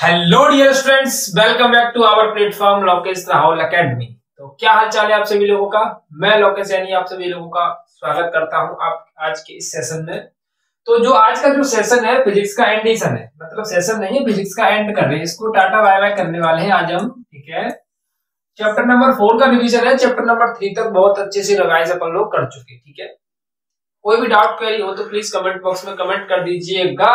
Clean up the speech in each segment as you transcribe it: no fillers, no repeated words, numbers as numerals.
Hello dear students, welcome back to our platform Lokesh Rahul academy. तो क्या हाल चाल है आप सभी लोगों का। मैं लोकेश यानी आप सभी लोगों का स्वागत करता हूं आप आज के इस सेशन में। तो जो आज का जो सेशन है फिजिक्स का एंडिशन है, मतलब सेशन नहीं है, फिजिक्स का एंड कर रहे हैं, इसको टाटा बाय बाय करने वाले हैं आज हम। ठीक है, चैप्टर नंबर 4 का रिवीजन है। चैप्टर नंबर 3 तक बहुत अच्छे से रिवाइज अपन लोग कर चुके। ठीक है, कोई भी डाउट क्वेरी हो तो प्लीज कमेंट बॉक्स में कमेंट कर दीजिएगा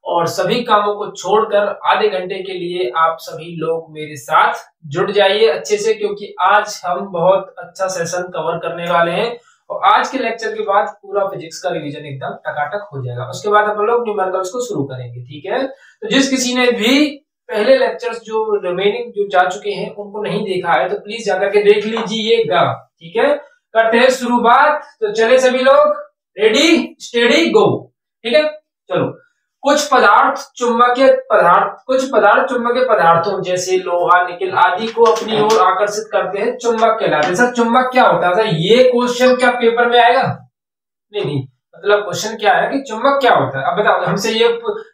और सभी कामों को छोड़कर आधे घंटे के लिए आप सभी लोग मेरे साथ जुड़ जाइए अच्छे से, क्योंकि आज हम बहुत अच्छा सेशन कवर करने वाले हैं और आज के लेक्चर के बाद पूरा फिजिक्स का रिवीजन एकदम टकाटक हो जाएगा। उसके बाद अपन लोग न्यूमेरिकल्स को शुरू करेंगे। ठीक है, तो जिस किसी ने भी पहले लेक्चर्स जो रिमेनिंग जो जा चुके हैं उनको नहीं देखा है तो प्लीज जाकर के देख लीजिएगा। ठीक है, करते हैं शुरुआत। तो चले सभी लोग, रेडी स्टेडी गो। ठीक है, चलो। कुछ पदार्थ चुंबकीय पदार्थों जैसे लोहा, निकेल आदि को अपनी ओर आकर्षित करते हैं, चुंबक कहलाते हैं। सर चुंबक क्या होता है? सर ये क्वेश्चन क्या पेपर में आएगा? नहीं, मतलब क्वेश्चन क्या है कि चुंबक क्या होता है। अब बताओ, हमसे ये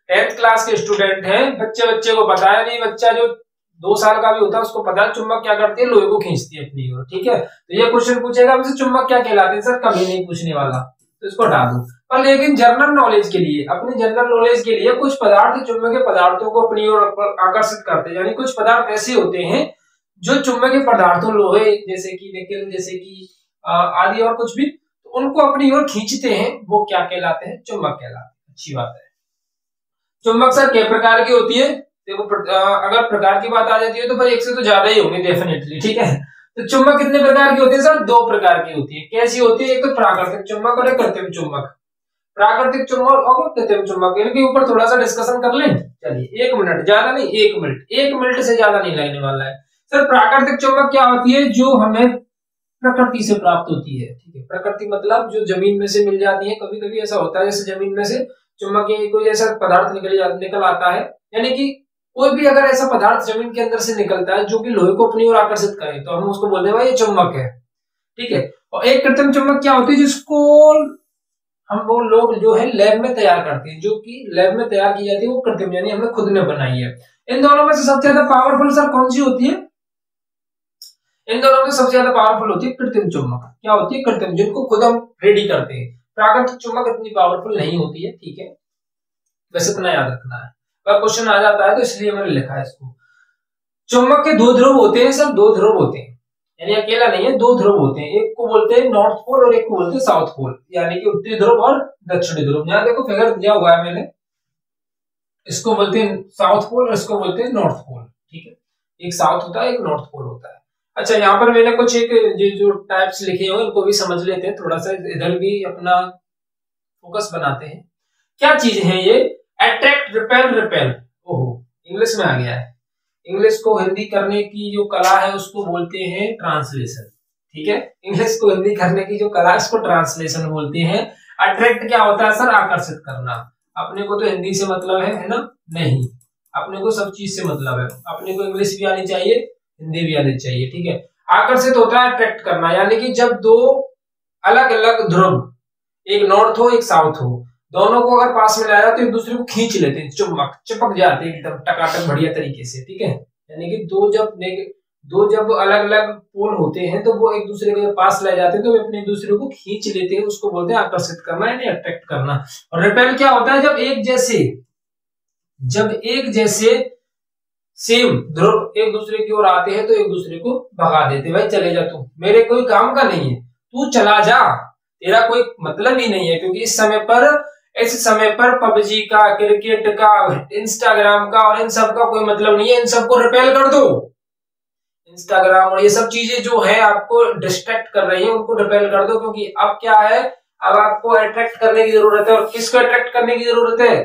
10th क्लास के स्टूडेंट हैं, बच्चे को पता है नहीं, बच्चा जो 2 साल का भी होता है उसको पता है चुंबक क्या करती है, लोहे को खींचती है अपनी ओर। ठीक है, तो ये क्वेश्चन पूछेगा हमसे चुंबक क्या कहलाते हैं। सर कभी नहीं पूछने वाला, तो इसको हटा दो। पर लेकिन जनरल नॉलेज के लिए, अपने जनरल नॉलेज के लिए कुछ पदार्थ चुंबकीय पदार्थों को अपनी ओर आकर्षित करते हैं, यानी कुछ पदार्थ ऐसे होते हैं जो चुंबकीय पदार्थों, लोहे जैसे कि निकेल जैसे कि आदि और कुछ भी, तो उनको अपनी ओर खींचते हैं, वो क्या कहलाते हैं? चुंबक कहलाते हैं। अच्छी बात है। चुंबक सर कई प्रकार की होती है? देखो अगर प्रकार की बात आ जाती है तो भाई एक से तो ज्यादा ही होंगे डेफिनेटली। ठीक है, तो चुंबक कितने प्रकार की होती है? सर 2 प्रकार की होती है। कैसी होती है? एक तो प्राकृतिक चुंबक और एक कृत्रिम चुंबक। प्राकृतिक चुंबक और कृत्रिम चुंबक, इनके ऊपर थोड़ा सा डिस्कशन कर लें। चलिए 1 मिनट, ज्यादा नहीं, 1 मिनट से ज्यादा नहीं लगने वाला है। सर प्राकृतिक चुंबक क्या होती है? जो हमें प्रकृति से प्राप्त होती है। ठीक है, प्रकृति मतलब जो जमीन में से मिल जाती है। कभी कभी ऐसा होता है जैसे जमीन में से चुंबकीय कोई ऐसा पदार्थ निकल आता है, यानी कि कोई भी अगर ऐसा पदार्थ जमीन के अंदर से निकलता है जो कि लोहे को अपनी ओर आकर्षित करे तो हम उसको बोलते हैं भाई ये चुंबक है। ठीक है, और एक कृत्रिम चुंबक क्या होती है? जिसको हम वो लोग जो है लैब में तैयार करते हैं, जो कि लैब में तैयार की जाती है, वो कृत्रिम यानी हमने खुद ने बनाई है। इन दोनों में से सबसे ज्यादा पावरफुल सर कौन सी होती है? इन दोनों में सबसे ज्यादा पावरफुल होती है कृत्रिम चुंबक। क्या होती है? कृत्रिम, जिनको खुद हम रेडी करते हैं। प्राकृतिक चुंबक इतनी पावरफुल नहीं होती है। ठीक है, बस इतना याद रखना है, अगर क्वेश्चन आ जाता है तो इसलिए मैंने लिखा है इसको। चुंबक के 2 ध्रुव होते हैं सर, 2 ध्रुव होते हैं, यानी अकेला नहीं है, 2 ध्रुव होते हैं। एक को बोलते हैं नॉर्थ पोल और एक को बोलते हैं साउथ पोल, यानी कि उत्तरी ध्रुव और दक्षिणी ध्रुव। यहां देखो फिगर दिया हुआ है मैंने, इसको बोलते हैं साउथ पोल और इसको बोलते हैं नॉर्थ पोल। ठीक है, एक साउथ होता है, एक नॉर्थ पोल होता है। अच्छा, यहाँ पर मैंने कुछ एक जो टाइप्स लिखे हुए इनको भी समझ लेते हैं, थोड़ा सा इधर भी अपना फोकस बनाते हैं। क्या चीज है ये? Attract, repel. ओहो, इंग्लिश में आ गया है। इंग्लिश को हिंदी करने की जो कला है उसको बोलते हैं ट्रांसलेशन। ठीक है, इंग्लिश को हिंदी करने की जो कला है उसको ट्रांसलेशन बोलते हैं। अट्रैक्ट क्या होता है सर? आकर्षित करना। अपने को तो हिंदी से मतलब है ना? नहीं, अपने को सब चीज से मतलब है। अपने को इंग्लिश भी आनी चाहिए, हिंदी भी आनी चाहिए। ठीक है, आकर्षित होता है अट्रैक्ट करना, यानी कि जब 2 अलग अलग ध्रुव, एक नॉर्थ हो एक साउथ हो, दोनों को अगर पास में लाया तो एक दूसरे को खींच लेते हैं, चिपक जाते हैं एकदम टकाटक बढ़िया तरीके से। ठीक है, यानी कि दो जब अलग अलग पोल होते हैं तो वो एक दूसरे के पास ले जाते हैं तो वे अपने दूसरे को खींच लेते हैं, उसको बोलते हैं आकर्षित करना यानी अट्रैक्ट करना। और रिपेल क्या होता है? जब एक जैसे सेम ध्रुव एक दूसरे की ओर आते हैं तो एक दूसरे को भगा देते हैं, भाई चले जा तू, मेरे कोई काम का नहीं है, तू चला जा, तेरा कोई मतलब ही नहीं है। क्योंकि इस समय पर पबजी का, क्रिकेट का, इंस्टाग्राम का और इन सब का कोई मतलब नहीं है। इन सबको रिपेल कर दो। इंस्टाग्राम और ये सब चीजें जो है आपको डिस्ट्रैक्ट कर रही है, उनको रिपेल कर दो। क्योंकि अब क्या है, अब आपको अट्रैक्ट करने की जरूरत है। और किसको अट्रैक्ट करने की जरूरत है?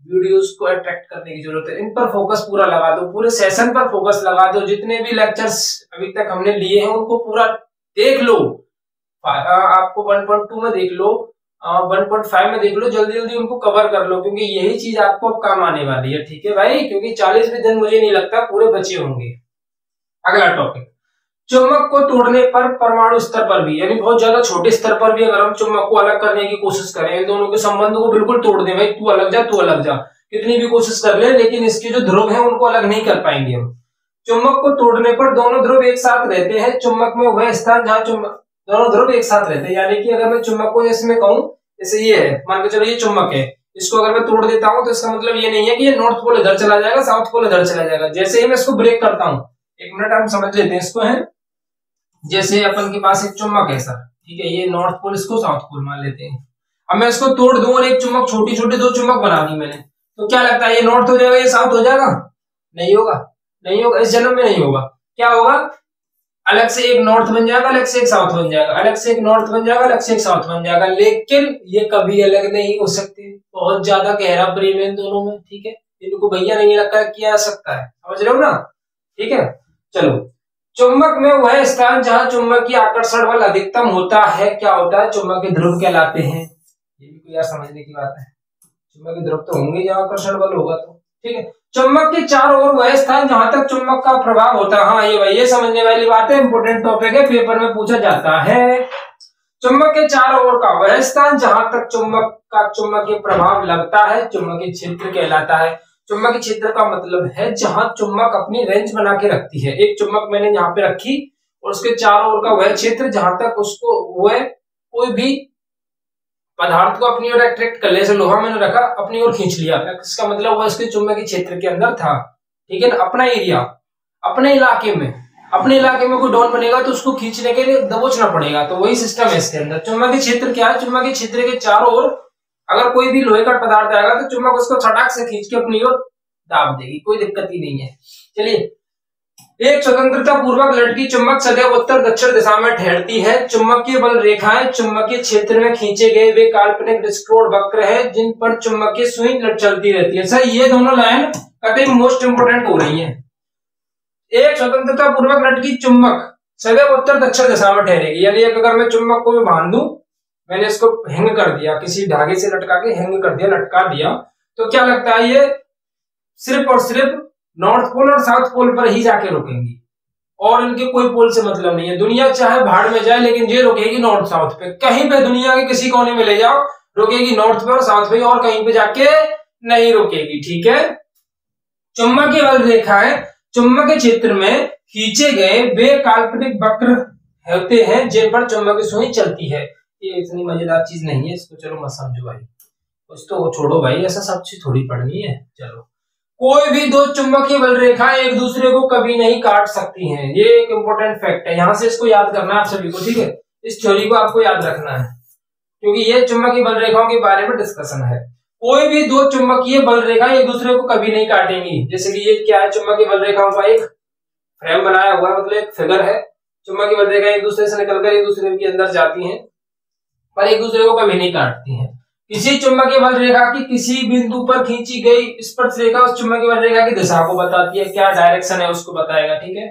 वीडियोस को अट्रैक्ट करने की जरूरत है। इन पर फोकस पूरा लगा दो, पूरे सेशन पर फोकस लगा दो। जितने भी लेक्चर्स अभी तक हमने लिए हैं उनको पूरा देख लो। आपको 1.2 में देख लो, 1.5 में देख लो, जल्दी जल्दी उनको कवर कर लो, क्योंकि यही चीज आपको अब काम आने वाली है। ठीक है भाई, क्योंकि 40 भी दिन मुझे नहीं लगता पूरे बचे होंगे। अगला टॉपिक, चुंबक को तोड़ने पर परमाणु स्तर पर भी, यानी बहुत ज्यादा छोटे स्तर पर भी अगर हम चुंबक को अलग करने की कोशिश करें, इन दोनों के संबंध को बिल्कुल तोड़ दें, भाई तू अलग जा, कितनी भी कोशिश कर ले, लेकिन इसके जो ध्रुव है उनको अलग नहीं कर पाएंगे हम। चुंबक को तोड़ने पर दोनों ध्रुव एक साथ रहते हैं। चुंबक में वह स्थान जहां दोनों ध्रुव एक साथ रहते हैं, यानी कि अगर मैं चुंबक को जैसे मैं कहूं, जैसे ये है, मान के चलो ये चुंबक है, इसको अगर मैं तोड़ देता हूं तो इसका मतलब ये नहीं है कि ये नॉर्थ पोल इधर चला जाएगा, साउथ पोल इधर चला जाएगा। जैसे ही मैं इसको ब्रेक करता हूं, एक मिनट हम समझ लेते हैं इसको, है जैसे अपन के पास एक चुंबक है सर, ठीक है, ये नॉर्थ पोल, इसको साउथ पोल मान लेते हैं। अब मैं इसको तोड़ दूं और एक चुंबक, छोटी छोटी दो चुंबक बना दी मैंने, तो क्या लगता है ये नॉर्थ हो जाएगा, ये साउथ हो जाएगा? नहीं होगा, नहीं होगा, इस जन्म में नहीं होगा। क्या होगा? अलग से एक नॉर्थ बन जाएगा, अलग से एक साउथ बन जाएगा, अलग से एक नॉर्थ बन जाएगा, अलग से एक साउथ बन जाएगा, लेकिन ये कभी अलग नहीं हो सकते। बहुत ज्यादा गहरा प्रेम है इन दोनों में, ठीक है, इनको भैया नहीं लगता किया सकता है, समझ रहे हो ना? ठीक है, चलो। चुंबक में वह स्थान जहां चुंबक की आकर्षण बल अधिकतम होता है क्या होता है? चुंबक के ध्रुव कहलाते हैं। ये भी कोई यार समझने की बात है, चुंबक के ध्रुव तो होंगे जहां आकर्षण बल होगा, तो ठीक है। चुंबक के चारों ओर वह स्थान जहां तक चुंबक का प्रभाव होता है, हाँ ये भाई ये समझने वाली बात है, इंपोर्टेंट टॉपिक है, पेपर में पूछा जाता है। चुंबक के चारों ओर का वह स्थान जहां तक चुंबक का चुंबकीय प्रभाव लगता है चुंबकीय क्षेत्र कहलाता है। चुंबकीय क्षेत्र का मतलब है जहां चुंबक अपनी रेंज बना के रखती है। एक चुंबक मैंने यहाँ पे रखी और उसके चारों ओर का वह क्षेत्र जहां तक उसको वह कोई भी पदार्थ को अपनी ओर अट्रैक्ट कर ले, जैसे लोहा मैंने रखा अपनी ओर खींच लिया, इसका मतलब वह इसके चुंबकीय क्षेत्र के अंदर था, ठीक है ना। अपना एरिया, अपने इलाके में कोई डॉन बनेगा तो उसको खींचने के लिए दबोचना पड़ेगा, तो वही सिस्टम है इसके अंदर। चुंबकीय क्षेत्र क्या है? चुंबकीय क्षेत्र के चारों ओर अगर कोई भी लोहे का पदार्थ आएगा तो चुंबक उसको छटाक से खींच के अपनी ओर दाब देगी, कोई दिक्कत ही नहीं है। चलिए, एक स्वतंत्रता पूर्वक लटकी चुंबक सदैव उत्तर दक्षिण दिशा में ठहरती है। चुंबकीय बल रेखाएं चुंबकीय क्षेत्र में खींचे गए वे काल्पनिक डिस्क्रोड वक्र है जिन पर चुंबकीय सुई चलती रहती है। सर ये दोनों लाइन कतई मोस्ट इंपोर्टेंट हो रही है। एक स्वतंत्रता पूर्वक लटकी चुंबक सदैव उत्तर दक्षिण दिशा में ठहरेगी, यानी अगर मैं चुंबक को बांध दूं, मैंने इसको हैंग कर दिया, किसी धागे से लटका के हैंग कर दिया, लटका दिया, तो क्या लगता है ये सिर्फ और सिर्फ नॉर्थ पोल और साउथ पोल पर ही जाके रुकेंगी और इनके कोई पोल से मतलब नहीं है। दुनिया चाहे भाड़ में जाए लेकिन ये रुकेगी नॉर्थ साउथ पे, कहीं पे दुनिया के किसी कोने में ले जाओ रुकेगी नॉर्थ पे और साउथ पे, और कहीं पे जाके नहीं रुकेगी, ठीक है। चुंबकीय बल रेखाएं चुंबकीय क्षेत्र में खींचे गए वे काल्पनिक वक्र होते हैं जिन पर चुंबकीय सुई चलती है। ये इतनी मजेदार चीज नहीं है, इसको चलो मत समझो भाई, कुछ तो छोड़ो भाई, ऐसा सब चीज थोड़ी पढ़नी है। चलो, कोई भी दो चुंबकीय बल रेखाएं एक दूसरे को कभी नहीं काट सकती हैं, ये एक इंपॉर्टेंट फैक्ट है, यहां से इसको याद करना है आप सभी को, ठीक है। इस थ्योरी को आपको याद रखना है क्योंकि ये चुंबकीय बल रेखाओं के बारे में डिस्कशन है। कोई भी दो चुंबकीय बल रेखाएं एक दूसरे को कभी नहीं काटेंगी। जैसे कि ये क्या है? चुंबकीय बल रेखाओं का एक फ्रेम बनाया हुआ है, मतलब एक फिगर है। चुंबकीय बल रेखाएं एक दूसरे से निकलकर एक दूसरे के अंदर जाती हैं पर एक दूसरे को कभी नहीं काटती हैं। किसी चुंबकीय बल रेखा की किसी बिंदु पर खींची गई स्पर्श रेखा उस चुंबकीय बल रेखा की दिशा को बताती है, क्या डायरेक्शन है उसको बताएगा, ठीक है।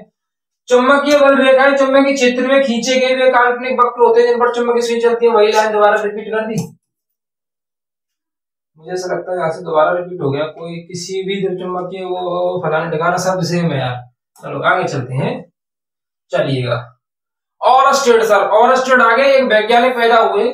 चुंबकीय बल रेखाएं चुंबकीय क्षेत्र में खींचे गए वे काल्पनिक वक्र होते हैं जिन पर चुंबकीय सुई चलती है। वही लाइन दोबारा रिपीट कर दी, मुझे ऐसा लगता है यहाँ से दोबारा रिपीट हो गया, कोई किसी भी चुंबकीय वो फलाने ठिकाना सब सेम है यार। चलो आगे चलते हैं, चलिएगा। ऑरस्टेड, सर ऑरस्टेड आगे एक वैज्ञानिक पैदा हुए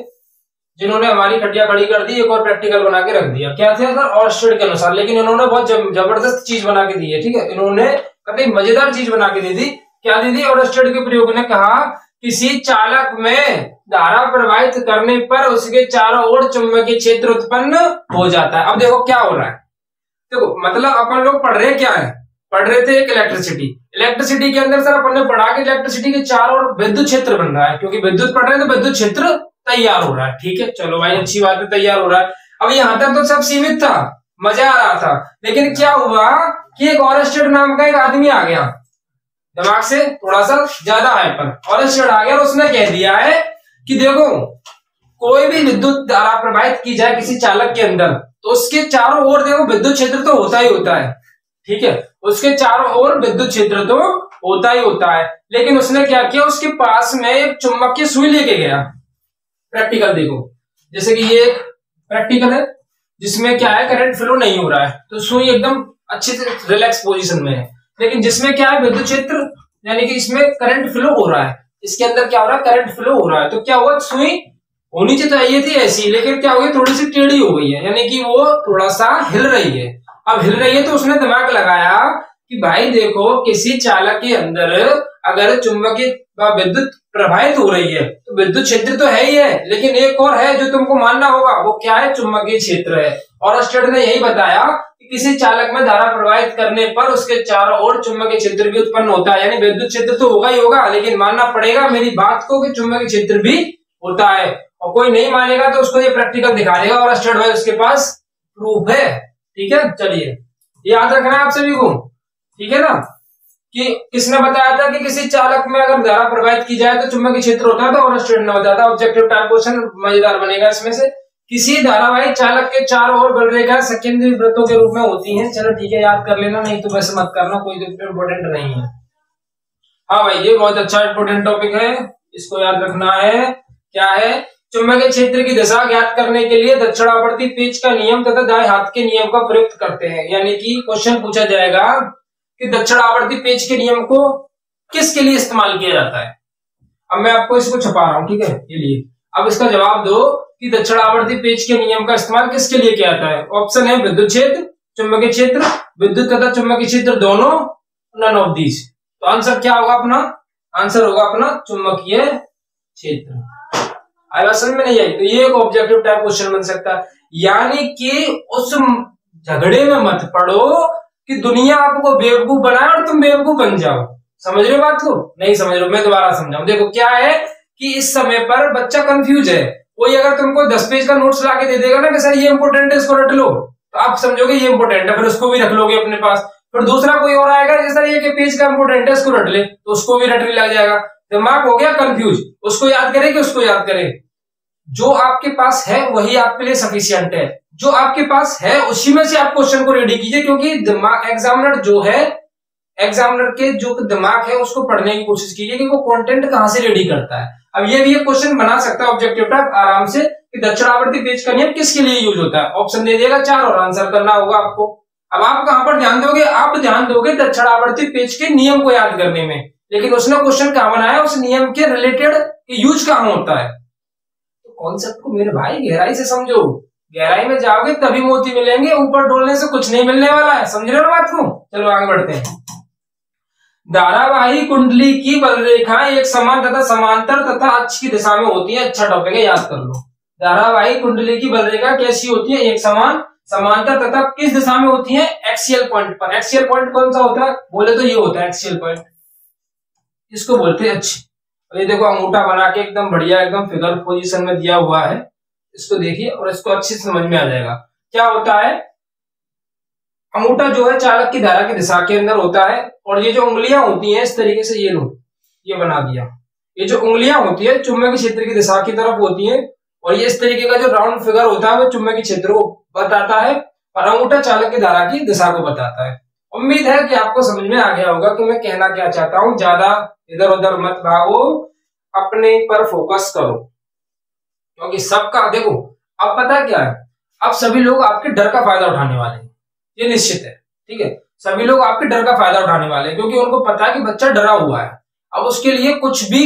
जिन्होंने हमारी खटिया खड़ी कर दी, एक और प्रैक्टिकल बना के रख दिया। क्या थे सर? ऑरस्टेड के अनुसार, लेकिन इन्होंने बहुत जबरदस्त चीज बना के दी है, ठीक है। इन्होंने कभी मजेदार चीज बना के दी थी। क्या दी थी? ऑरस्टेड के प्रयोग ने कहा किसी चालक में धारा प्रवाहित करने पर उसके चारों ओर चुंबकीय क्षेत्र उत्पन्न हो जाता है। अब देखो क्या हो रहा है, देखो मतलब अपन लोग पढ़ रहे क्या है, पढ़ रहे थे एक इलेक्ट्रिसिटी के अंदर सर अपन ने पढ़ा के इलेक्ट्रिसिटी के चारों ओर विद्युत क्षेत्र बन रहा है, क्योंकि विद्युत पढ़ रहे हैं तो विद्युत क्षेत्र तैयार हो रहा है, ठीक है। चलो भाई अच्छी बात है, तैयार हो रहा है। अब यहां तक तो सब सीमित था, मजा आ रहा था, लेकिन क्या हुआ कि एक ऑरस्टेड नाम का एक आदमी आ गया, दिमाग से थोड़ा सा ज्यादा हाइपर ऑरस्टेड आ गया और उसने कह दिया है कि देखो कोई भी विद्युत धारा प्रवाहित की जाए किसी चालक के अंदर तो उसके चारों ओर देखो विद्युत क्षेत्र तो होता ही होता है, ठीक है। उसके चारों ओर विद्युत क्षेत्र तो होता ही होता है, लेकिन उसने क्या किया, उसके पास में एक चुंबकीय सुई लेके गया। प्रैक्टिकल देखो, जैसे कि ये एक प्रैक्टिकल है जिसमें क्या है, करंट फ्लो नहीं हो रहा है, तो सुई एकदम अच्छे से रिलैक्स पोजीशन में है। लेकिन जिसमें क्या है, विद्युत क्षेत्र, यानी कि इसमें करंट फ्लो हो रहा है, इसके अंदर क्या हो रहा है, करंट फ्लो हो रहा है। तो क्या हुआ, सुई होनी चाहिए थी ऐसी, लेकिन क्या हो गई, थोड़ी सी टेढ़ी हो गई है, यानी कि वो थोड़ा सा हिल रही है। अब हिल रही है तो उसने दिमाग लगाया कि भाई देखो किसी चालक के अंदर अगर चुंबकीय विद्युत प्रवाहित हो रही है तो विद्युत क्षेत्र तो है ही है, लेकिन एक और है जो तुमको मानना होगा, वो क्या है? चुंबकीय क्षेत्र है। और स्टडी ने यही बताया कि किसी चालक में धारा प्रवाहित करने पर उसके चारों ओर चुंबकीय क्षेत्र भी उत्पन्न होता है। यानी विद्युत क्षेत्र तो होगा ही होगा, लेकिन मानना पड़ेगा मेरी बात को कि चुंबकीय क्षेत्र भी होता है। और कोई नहीं मानेगा तो उसको ये प्रैक्टिकल दिखा देगा और स्टडी भाई उसके पास प्रूफ है। ठीक है, चलिए याद रखना है आप सभी को, ठीक है ना, कि किसने बताया था कि किसी चालक में अगर धारा प्रवाहित की जाए तो चुंबकीय क्षेत्र होता था, और स्टूडेंट ने बताया था। ऑब्जेक्टिव टाइप क्वेश्चन मजेदार बनेगा इसमें से। किसी धारावाही चालक के चारों ओर बलरेखा सेकेंडरी वृत्तों के रूप में होती हैं। चलो ठीक है, याद कर लेना, नहीं तो वैसे मत करना, कोई तो इम्पोर्टेंट नहीं है। हाँ भाई, ये बहुत अच्छा इंपोर्टेंट टॉपिक है, इसको याद रखना है। क्या है? चुंबकीय क्षेत्र की दिशा ज्ञात करने के लिए दक्षिणावर्ती पेच का नियम तथा दाएं हाथ के नियम का प्रयुक्त करते हैं। यानी कि क्वेश्चन पूछा जाएगा कि दक्षिणावर्ती पेच के नियम को किसके लिए इस्तेमाल किया जाता है। अब मैं आपको इसको छपा रहा हूं, ठीक है, ये लिए। अब इसका जवाब दो कि दक्षिणावर्ती पेच के नियम का इस्तेमाल किसके लिए किया जाता है। ऑप्शन है विद्युत क्षेत्र, चुंबकीय क्षेत्र, विद्युत तथा चुंबकीय क्षेत्र दोनों, नन ऑफ दीज। तो आंसर क्या होगा अपना? आंसर होगा अपना चुंबकीय क्षेत्र। आया समझ में? नहीं आई तो ये एक ऑब्जेक्टिव टाइप क्वेश्चन बन सकता है। यानी कि उस झगड़े में मत पड़ो कि दुनिया आपको बेवकूफ बनाए और तुम बेवकूफ बन जाओ। समझ रहे हो बात को? नहीं समझ रहे हो? मैं दोबारा समझाऊं। देखो क्या है कि इस समय पर बच्चा कंफ्यूज है। कोई अगर तुमको 10 पेज का नोट्स लाके दे देगा ना कि सर ये इंपोर्टेंट है, इसको रट लो, तो आप समझोगे ये इंपोर्टेंट है, फिर उसको भी रख लोगे अपने पास। फिर दूसरा कोई और आएगा कि सर ये पेज का इंपोर्टेंट है, इसको रट ले, तो उसको भी रटने लग जाएगा। दिमाग हो गया कंफ्यूज, उसको याद करे कि उसको याद करे। जो आपके पास है वही आपके लिए सफिशिएंट है। जो आपके पास है उसी में से आप क्वेश्चन को रेडी कीजिए, क्योंकि दिमाग एग्जामिनर जो है, एग्जामिनर के जो दिमाग है उसको पढ़ने की कोशिश कीजिए कि वो कंटेंट कहां से रेडी करता है। अब ये भी एक क्वेश्चन बना सकता है ऑब्जेक्टिव टाइप आराम से कि दक्षिणावर्ती पेच का नियम किसके लिए यूज होता है। ऑप्शन दे देगा 4 और आंसर करना होगा आपको। अब आप कहां पर ध्यान दोगे? आप ध्यान दोगे दक्षिणावर्ती पेच के नियम को याद करने में, लेकिन उसने क्वेश्चन कहां बनाया, उस नियम के रिलेटेड यूज कहां होता है। कॉन्सेप्ट को मेरे भाई गहराई से समझो, गहराई में जाओगे तभी मोती मिलेंगे, ऊपर डोलने से कुछ नहीं मिलने वाला है। समझ रहे हो बात को? चलो आगे बढ़ते हैं। धारावाही कुंडली की बलरेखाएं एक समान तथा समांतर तथा अक्ष की दिशा में होती है। अच्छा टॉपिक है, याद कर लो। धारावाही कुंडली की बलरेखा कैसी होती है? एक समान, समांतर तथा किस दिशा में होती है? एक्सियल पॉइंट पर। एक्सियल पॉइंट कौन सा होता है? बोले तो ये होता है एक्सियल पॉइंट, इसको बोलते हैं अक्ष। ये देखो अंगूठा बना के एकदम बढ़िया, एकदम फिगर पोजीशन में दिया हुआ है, इसको देखिए और इसको अच्छे से समझ में आ जाएगा। क्या होता है? अंगूठा जो है चालक की धारा की दिशा के अंदर होता है, और ये जो उंगलियां होती हैं इस तरीके से, ये लो, ये बना दिया। ये जो उंगलियां होती है चुंबकीय क्षेत्र की दिशा की तरफ होती है, और ये इस तरीके का जो राउंड फिगर होता है वो चुंबकीय क्षेत्र को बताता है, और अंगूठा चालक की धारा की दिशा को बताता है। उम्मीद है कि आपको समझ में आ गया होगा कि मैं कहना क्या चाहता हूं। ज्यादा इधर उधर मत भागो, अपने पर फोकस करो, क्योंकि सबका देखो अब पता क्या है, अब सभी लोग आपके डर का फायदा उठाने वाले हैं, ये निश्चित है। ठीक है, सभी लोग आपके डर का फायदा उठाने वाले हैं, क्योंकि उनको पता है कि बच्चा डरा हुआ है। अब उसके लिए कुछ भी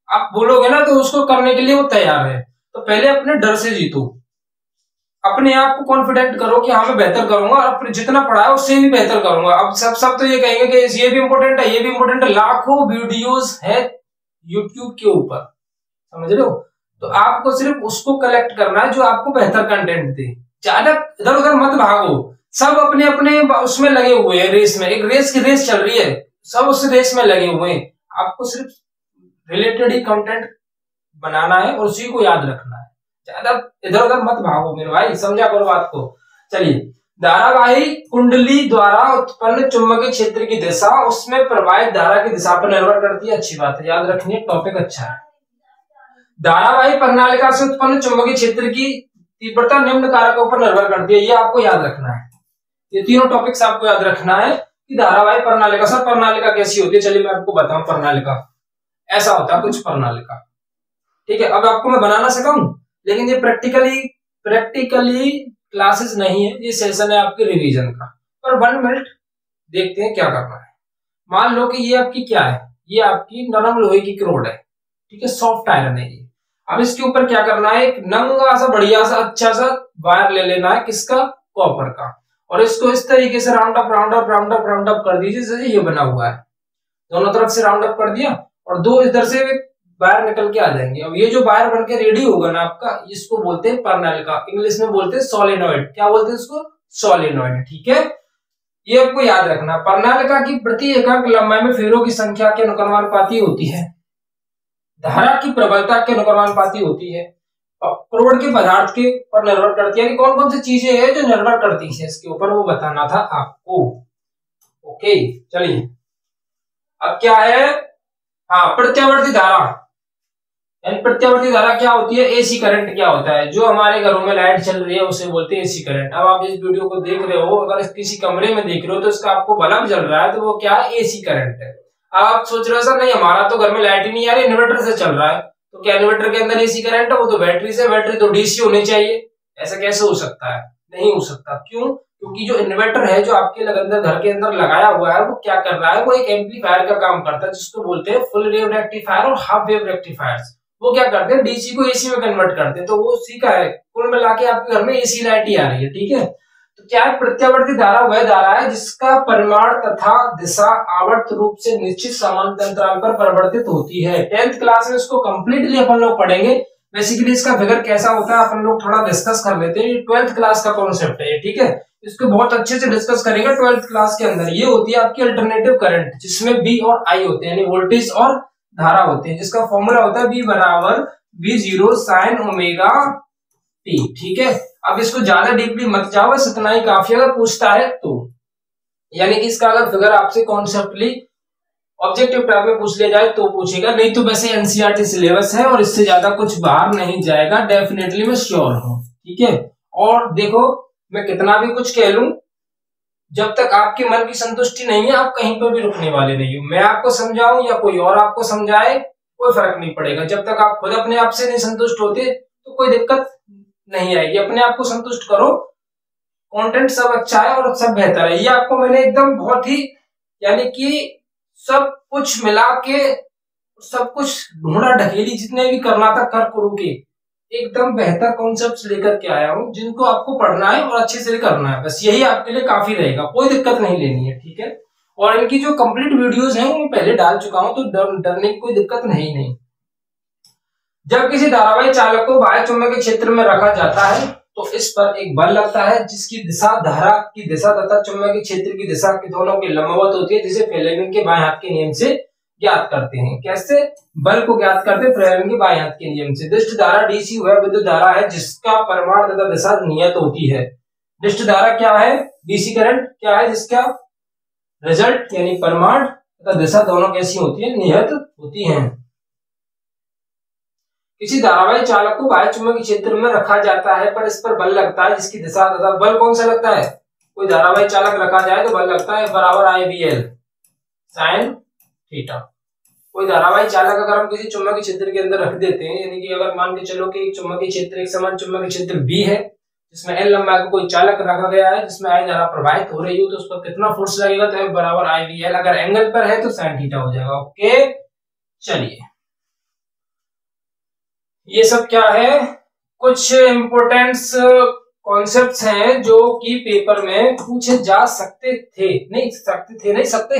आप बोलोगे ना तो उसको करने के लिए वो तैयार है। तो पहले अपने डर से जीतो, अपने आप को कॉन्फिडेंट करो कि हाँ मैं बेहतर करूंगा, और जितना पढ़ा है उससे भी बेहतर करूंगा। अब सब तो ये कहेंगे कि ये भी इंपॉर्टेंट है, ये भी इंपॉर्टेंट है। लाखों वीडियोस है यूट्यूब के ऊपर, समझ रहे हो? तो आपको सिर्फ उसको कलेक्ट करना है जो आपको बेहतर कंटेंट दे। ज्यादा इधर उधर मत भागो, सब अपने अपने उसमें लगे हुए हैं, रेस में, एक रेस की रेस चल रही है, सब उस रेस में लगे हुए हैं। आपको सिर्फ रिलेटेड ही कंटेंट बनाना है और उसी को याद रखना है। ज्यादा इधर उधर मत भागो मेरे भाई, समझा करो बात को। चलिए, धारावाही कुंडली द्वारा उत्पन्न चुंबकीय क्षेत्र की दिशा उसमें प्रवाहित धारा की दिशा पर निर्भर करती है। अच्छी बात है, याद रखनी है, टॉपिक अच्छा है। धारावाही प्रणालिका से उत्पन्न चुंबकीय क्षेत्र की तीव्रता निम्न कारकों पर निर्भर करती है, ये आपको याद रखना है। ये तीनों टॉपिक्स आपको याद रखना है कि धारावाही प्रणालिका। सर प्रणालिका कैसी होती है? चलिए मैं आपको बताऊं। प्रणालिका ऐसा होता है कुछ प्रणालिका, ठीक है। अब आपको मैं बनाना सिखाऊं, लेकिन ये प्रैक्टिकली क्लासेस नहीं है, ये सेशन है आपके रिवीजन का। पर 1 मिनट देखते हैं क्या करना है। मान लो कि ये आपकी क्या है, ये आपकी नरम लोहे की रोड है, ठीक है, सॉफ्ट आयरन है ये। अब इसके ऊपर क्या करना है, एक नंगा सा बढ़िया सा अच्छा सा वायर ले लेना है, किसका? कॉपर का। और इसको इस तरीके से round up round up round up round up कर दीजिए जैसे ये बना हुआ है, दोनों तरफ से राउंड अप कर दिया और दो इधर से बाहर निकल के आ जाएंगे। अब ये जो बाहर बन के रेडी होगा ना आपका, इसको बोलते हैं परनलिका, इंग्लिश में बोलते हैं सोलेनोइड। क्या बोलते हैं इसको? सोलेनोइड। ठीक है, ये आपको याद रखना। परनलिका की प्रति एकांक लंबाई में फेरों की संख्या के अनुक्रमानुपाती होती है, धारा की प्रबलता के अनुक्रमानुपाती होती है, करोड़ के पदार्थ के पर निर्भर करती है। कौन कौन सी चीजें हैं जो निर्भर करती है इसके ऊपर, वो बताना था आपको। ओके चलिए, अब क्या है? हाँ, प्रत्यावर्ती धारा। प्रत्यावर्ती धारा क्या होती है? एसी करंट क्या होता है? जो हमारे घरों में लाइट चल रही है उसे बोलते हैं एसी करंट। अब आप इस वीडियो को देख रहे हो, अगर किसी कमरे में देख रहे हो तो इसका आपको बल्ब जल रहा है तो वो क्या है? एसी करंट है। अब आप सोच रहे हो सर नहीं हमारा तो घर में लाइट ही नहीं आ रही, इन्वर्टर से चल रहा है, तो क्या इन्वर्टर के अंदर एसी करंट है? वो तो बैटरी से, बैटरी तो डीसी होनी चाहिए। ऐसा कैसे हो सकता है? नहीं हो सकता। क्यों? क्योंकि जो इन्वर्टर है जो आपके घर के अंदर लगाया हुआ है वो क्या कर रहा है? वो एक एम्पलीफायर का काम करता है जिसको बोलते हैं फुल वेव रेक्टिफायर और हाफ वेव रेक्टिफायर्स। वो क्या करते हैं? डीसी को एसी में कन्वर्ट करते हैं। तो वो उसी का है, कुल मिला के आपके घर में एसी लाइट ही आ रही है। ठीक है, तो क्या है? प्रत्यावर्ती धारा वह धारा है जिसका परिमाण तथा दिशा आवर्त रूप से निश्चित समांतर अंतराल पर परिवर्तित होती है। 10th क्लास में इसको कंप्लीटली अपन लोग पढ़ेंगे। बेसिकली इसका फिगर कैसा होता है अपन लोग थोड़ा डिस्कस कर लेते हैं। 12th क्लास का कॉन्सेप्ट है, ठीक है, इसको बहुत अच्छे से डिस्कस करेंगे 12th क्लास के अंदर। ये होती है आपकी अल्टरनेटिव करंट, जिसमें बी और आई होते हैं, यानी वोल्टेज और धारा होते हैं, जिसका फॉर्मूला होता है बी बराबर V0 साइन ओमेगा टी। ठीक है, अब इसको ज्यादा डीपली मत जाओ, बस इतना ही काफी अगर पूछता है तो। यानी कि इसका अगर फिगर आपसे कॉन्सेप्टली ऑब्जेक्टिव टाइप में पूछ लिया जाए तो पूछेगा, नहीं तो वैसे एनसीईआरटी सिलेबस है और इससे ज्यादा कुछ बाहर नहीं जाएगा, डेफिनेटली मैं श्योर हूं। ठीक है, और देखो मैं कितना भी कुछ कह लूं, जब तक आपके मन की संतुष्टि नहीं है आप कहीं पर भी रुकने वाले नहीं हो। मैं आपको समझाऊं या कोई और आपको समझाए कोई फर्क नहीं पड़ेगा। जब तक आप खुद अपने आप से नहीं संतुष्ट होते तो कोई दिक्कत नहीं आएगी। अपने आप को संतुष्ट करो, कंटेंट सब अच्छा है और सब बेहतर है। ये आपको मैंने एकदम बहुत ही यानी कि सब कुछ मिला के सब कुछ ढूंढा ढकेली जितने भी करना था कर करू के एकदम बेहतर कॉन्सेप्ट्स लेकर के आया हूं, जिनको आपको पढ़ना है और अच्छे से करना है। बस यही आपके लिए काफी रहेगा, कोई दिक्कत नहीं लेनी है। ठीक है, और इनकी जो कंप्लीट वीडियोस हैं वो मैं पहले डाल चुका हूं, तो डरने की कोई दिक्कत नहीं। जब किसी धारावाही चालक को बाह्य चुंबकीय क्षेत्र में रखा जाता है तो इस पर एक बल लगता है जिसकी दिशा धारा की दिशा तथा चुंबकीय क्षेत्र की दिशा के दोनों के लंबवत होती है, जिसे फ्लेमिंग के बाएं हाथ के नियम से ज्ञात करते हैं। कैसे बल को ज्ञात करते हैं? फ्लेमिंग के बाएं हाथ के नियम से। डिस्ट धारा डीसी वह विद्युत धारा है जिसका परिमाण तथा दिशा नियत होती है। डिस्ट धारा क्या है? डीसी करंट क्या है जिसका रिजल्ट यानी परिमाण तथा दिशा दोनों कैसी होती है? नियत होती है। किसी धारावाही चालक को बाह्य चुंबकीय क्षेत्र में रखा जाता है पर इस पर बल लगता है जिसकी दिशा तथा बल कौन सा लगता है? कोई धारावाही चालक रखा जाए तो बल लगता है बराबर IBL साइन थीटा। कोई धारावाही चालक अगर हम किसी चुंबकीय क्षेत्र के अंदर रख देते हैं, यानी कि अगर मान के चलो कि एक चुंबकीय क्षेत्र एक समान चुंबकीय क्षेत्र B है जिसमें L लंबाई का कोई चालक रखा गया है जिसमें I धारा प्रवाहित हो रही हो, तो उस पर कितना फोर्स लगेगा? तो F बराबर IBL, अगर एंगल पर है तो साइन थीटा हो जाएगा। ओके चलिए, ये सब क्या है? कुछ इंपोर्टेंट्स कॉन्सेप्ट्स हैं जो कि पेपर में पूछे जा सकते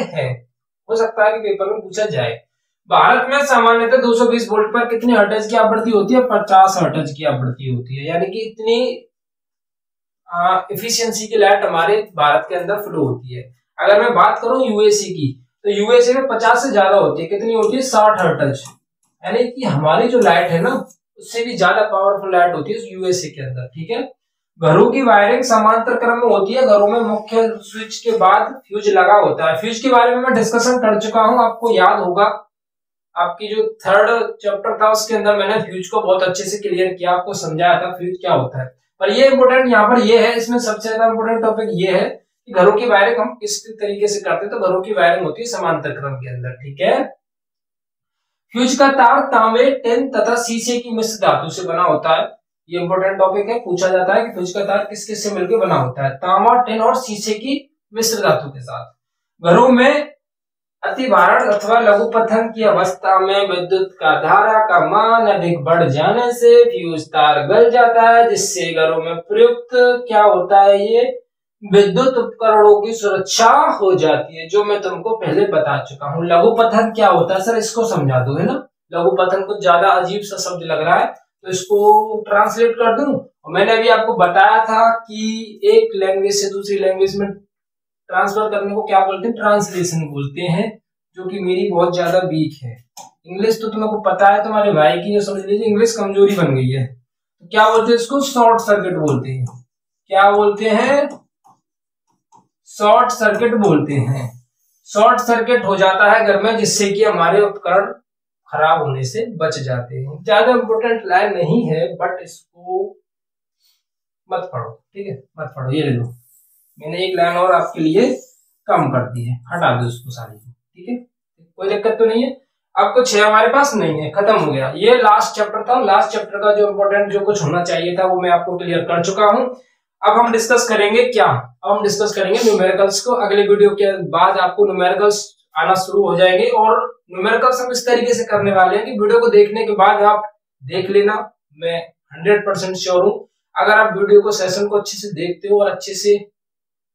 हैं, हो सकता है कि पेपर में पूछा जाए। भारत में सामान्यतः 220 वोल्ट पर कितने हर्ट्ज की आवृत्ति होती है? 50 हर्ट्ज की आवृत्ति होती है, यानी कि इतनी एफिशिएंसी की लाइट हमारे भारत के अंदर फ्लो होती है। अगर मैं बात करूं यूएसए की, तो यूएसए में 50 से ज्यादा होती है। कितनी होती है? 60 हर्ट्ज, यानी कि हमारी जो लाइट है ना उससे भी ज्यादा पावरफुल लाइट होती है यूएसए के अंदर। ठीक है, घरों की वायरिंग समांतर क्रम में होती है। घरों में मुख्य स्विच के बाद फ्यूज लगा होता है। फ्यूज के बारे में मैं डिस्कशन कर चुका हूं, आपको याद होगा। आपकी जो 3rd चैप्टर था उसके अंदर मैंने फ्यूज को बहुत अच्छे से क्लियर किया, आपको समझाया था फ्यूज क्या होता है। पर ये इंपोर्टेंट यहाँ पर ये है, इसमें सबसे ज्यादा इंपोर्टेंट टॉपिक ये है कि घरों की वायरिंग हम किस तरीके से करते हैं। तो घरों की वायरिंग होती है समांतर क्रम के अंदर। ठीक है, फ्यूज का तार तांबे, टिन तथा शीशे की मिश्र धातु से बना होता है। ये इंपोर्टेंट टॉपिक है, पूछा जाता है कि फ्यूज का तार किस किस से मिलकर बना होता है? तांबा, टिन और शीशे की मिश्र धातु के साथ। घरों में अतिभारण अथवा लघुपथन की अवस्था में विद्युत का धारा का मान अधिक बढ़ जाने से फ्यूज तार गल जाता है, जिससे घरों में प्रयुक्त क्या होता है? ये विद्युत उपकरणों की सुरक्षा हो जाती है, जो मैं तुमको पहले बता चुका हूँ। लघुपथन क्या होता है सर, इसको समझा दो, है ना। लघुपथन कुछ ज्यादा अजीब सा शब्द लग रहा है, तो इसको ट्रांसलेट कर दूं। मैंने अभी आपको बताया था कि एक लैंग्वेज से दूसरी लैंग्वेज में ट्रांसफर करने को क्या बोलते हैं, ट्रांसलेशन बोलते हैं, जो कि मेरी बहुत ज्यादा वीक है। इंग्लिश तो तुमको पता है, तुम्हारे भाई की, जो समझ लीजिए इंग्लिश कमजोरी बन गई है। तो क्या बोलते हैं इसको, शॉर्ट सर्किट बोलते हैं। क्या बोलते हैं, शॉर्ट सर्किट बोलते हैं। शॉर्ट सर्किट हो जाता है घर में, जिससे कि हमारे उपकरण खराब होने से बच जाते हैं। ज्यादा इंपोर्टेंट लाइन नहीं है, बट इसको मत पढ़ो, ठीक है, मत पढ़ो। ये ले लो, मैंने एक लाइन और आपके लिए कम कर दी है, हटा दो उसको सारी, ठीक है, कोई दिक्कत तो नहीं है। अब कुछ है हमारे पास नहीं है, खत्म हो गया। ये लास्ट चैप्टर था। लास्ट चैप्टर का जो इंपोर्टेंट जो कुछ होना चाहिए था वो मैं आपको क्लियर कर चुका हूं। अब हम डिस्कस करेंगे क्या, अब हम डिस्कस करेंगे न्यूमेरिकल्स को। अगले वीडियो के बाद आपको न्यूमेरिकल्स आना शुरू हो जाएंगे, और न्यूमेरिकल्स हम इस तरीके से करने वाले हैं कि वीडियो को देखने के बाद आप देख लेना, मैं 100% श्योर हूं। अगर आप वीडियो को, सेशन को अच्छे से देखते हो और अच्छे से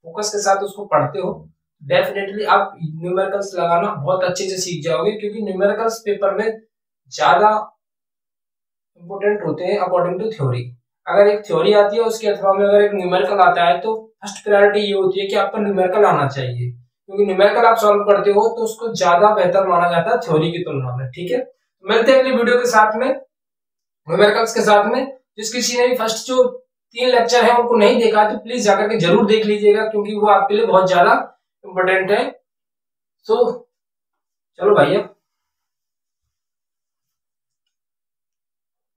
फोकस के साथ उसको पढ़ते हो, डेफिनेटली आप न्यूमेरिकल्स लगाना बहुत अच्छे से सीख जाओगे, क्योंकि न्यूमेरिकल्स पेपर में ज्यादा इंपोर्टेंट होते हैं अकॉर्डिंग टू थ्योरी। अगर एक थ्योरी आती है उसके अथवा में अगर एक न्यूमेरिकल आता है, तो फर्स्ट प्रायोरिटी ये होती है कि आपको न्यूमेरिकल आना चाहिए, क्योंकि न्यूमेरिकल आप सॉल्व करते हो तो उसको ज्यादा बेहतर माना जाता है थ्योरी की तुलना में, ठीक है। मिलते हैं अगली वीडियो के साथ में, न्यूमेरिकल्स के साथ में। जिस किसी ने भी फर्स्ट जो 3 लेक्चर है उनको नहीं देखा तो प्लीज जाकर के जरूर देख लीजिएगा, क्योंकि वो आपके लिए बहुत ज्यादा इंपॉर्टेंट है। सो चलो भाई, अब